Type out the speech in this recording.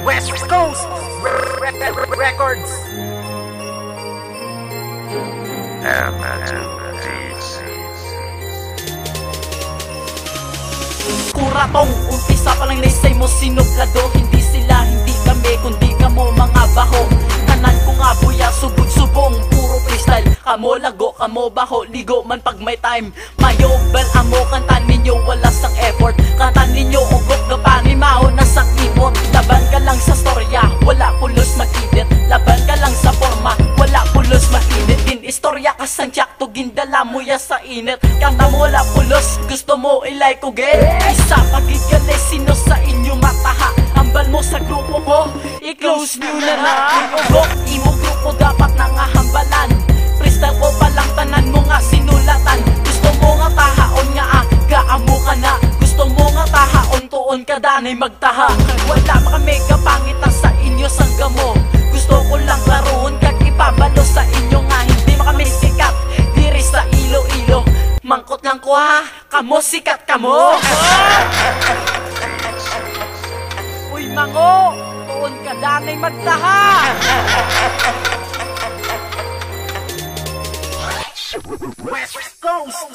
West Coast Records. Kuratong, umpisa pa lang naisay mo sinublado. Hindi sila, hindi kami, kundi kamo mga baho. Kanan ko nga buya, subog-subong, puro freestyle. Kamo lago, kamo baho, ligo man pag may time. Mayobel amo, kantan ninyo wala sang effort. Kantan ninyo ugot na panimaho na sang keyboard. Laban ka lang sa storya, wala pulos mag-edit. Laban ka lang sa forma, wala pulos mag-edit. Din istorya ka sang tiyak, to gindala mo ya sa init. Kanta mo wala pulos, gusto mo ilay ko get. Isa pagid gali, sino sa inyo mataha? Ambal mo sa grupo mo, i-close nyo na na. Ugok, imo grupo dapat nangahambalan. Freestyle ko palang tanan mo nga sinulatan. Gusto mo nga tahaon nga gaamo ka na. Gusto mo nga tahaon tuon ka danay magtaha. Wala pa kami kapangitan sa inyo sangga mo. Gusto ko lang laruon kag ipabalo sa inyo nga hindi kami sikat diri sa Iloilo. Mangkot lang ko ha, kamo sikat kamo. Uy mango, tuon ka danay magtaha. West Coast.